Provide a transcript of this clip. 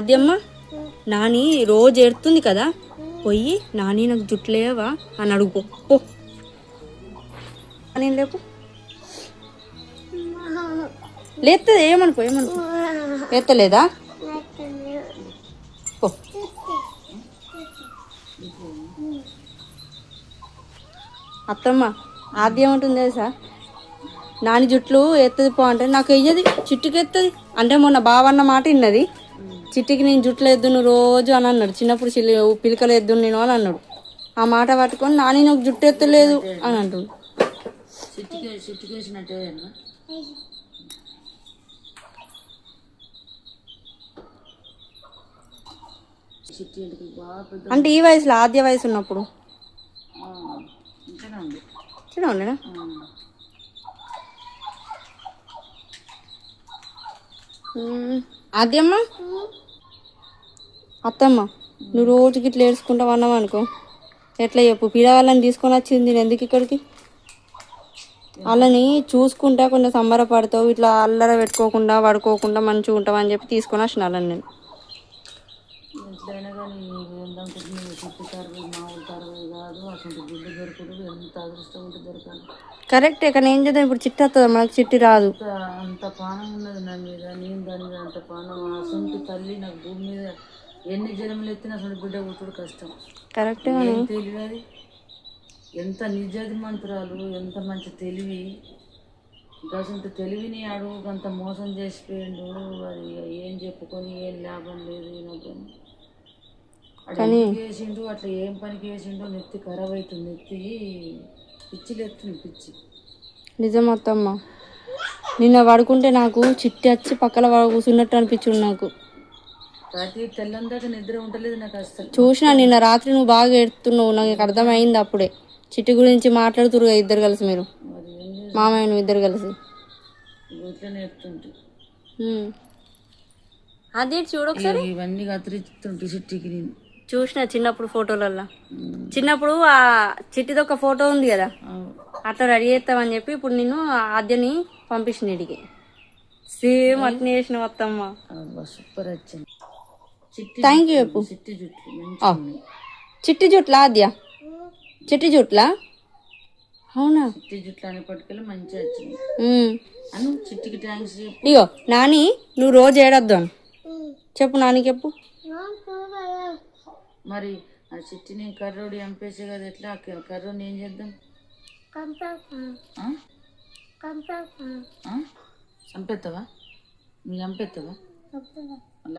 అదేమ్మ నాని రోజు ఎడుతుంది కదా, పోయి నాని నాకు జుట్టు లేవా అని అడుగు పో. నేను లేపు లేస్తుంది, ఏమనుకో లేస్తలేదా పో. అత్తమ్మ ఆద్యం ఉంటుంది తెలుసా, నాని జుట్లు ఎత్తది పో అంటే నాకు వెయ్యది, చిట్టుకి ఎత్తది అంటే మొన్న బావన్న మాట విన్నది, చిట్టికి నేను జుట్లు ఎద్దును రోజు అని అన్నాడు. చిన్నప్పుడు పిలకలు ఎద్దును నేను అని అన్నాడు. ఆ మాట పట్టుకొని నాని నాకు జుట్టు ఎత్తలేదు అని అంటుండు. అంటే ఈ వయసులో ఆద్య వయసు ఉన్నప్పుడు చిన్న ఉండేనా? ఆద్యమ్మ అత్తమ్మ నువ్వు రోజుకి ఇట్లా ఏడ్చుకుంటావు అన్నావు అనుకో, ఎట్లా చెప్పు? పిల్లవాళ్ళని తీసుకొని వచ్చింది నేను ఎందుకు ఇక్కడికి? వాళ్ళని చూసుకుంటా కొంచెం సంబరపడతావు, ఇట్లా అల్లర పెట్టుకోకుండా పడుకోకుండా మంచిగా ఉంటావు అని చెప్పి తీసుకొని వచ్చిన వాళ్ళని నేను. కరెక్టే, కానీ ఏం చేద్దాం ఇప్పుడు? చిట్టి వస్తుంది మనకు, చిట్టి రాదు. అంత పానం ఉన్నది నా మీద, నేను దాని మీద అంత పానం. అసలు తల్లి నాకు భూమి మీద ఎన్ని జన్మలు ఎత్తినా అసలు బిడ్డ పుట్టుడు కష్టం. కరెక్టే, తెలివి అది ఎంత నిజాది మంత్రాలు, ఎంత మంచి తెలివి. అసలు తెలివిని అడుగు అంత మోసం చేసిపోయిండు. అది ఏం చెప్పుకొని ఏం లాభం లేదు. అట్లా వేసిండు, అట్లా ఏం పనికి వేసిండో నెత్తి ఖరాబ్ అవుతుంది, నెత్తి పిచ్చిలేస్తుంది పిచ్చి. నిజం అత్తమ్మ, నిన్న పడుకుంటే నాకు చిట్టి వచ్చి పక్కన కూర్చున్నట్టు అనిపించింది నాకు. రాత్రి తెల్లందాక నిద్ర ఉండలేదు నాకు అసలు. చూసినా నిన్న రాత్రి నువ్వు బాగా ఏడుతున్నావు, నాకు అర్థమైంది అప్పుడే. చిట్టి గురించి మాట్లాడుతురు ఇద్దరు కలిసి, మీరు మామయ్య నువ్వు ఇద్దరు కలిసి అదే చూడొకసారి. ఇవన్నీ కత్తిరిస్తుంటే చిట్టికి నేను చూసిన చిన్నప్పుడు ఫోటోలల్లో. చిన్నప్పుడు ఆ చిట్టిది ఒక ఫోటో ఉంది కదా, అట్లా రెడీ చేస్తామని చెప్పి ఇప్పుడు నేను ఆద్యని పంపించిన ఇంటికి. సేమ్ అట్నే చేసిన అత్తమ్మ. సూపర్ వచ్చింది. థ్యాంక్ యూ చెప్పు. చిట్టి జుట్లా ఆద్య? చిట్టి జుట్లా? అవునా? చిట్టి జుట్లు అని పట్టుకెళ్ళి మంచిగా వచ్చింది. చిట్టికి థ్యాంక్స్. ఇగో నాని నువ్వు రోజు ఏడొద్దు అని చెప్పు, నాని చెప్పు. మరి ఆ చిట్టిని కర్రోడి చంపేసే కదా, ఎట్లా కర్రోని ఏం చేద్దాం? చంపేస్తావా? నువ్వు చంపేస్తావా?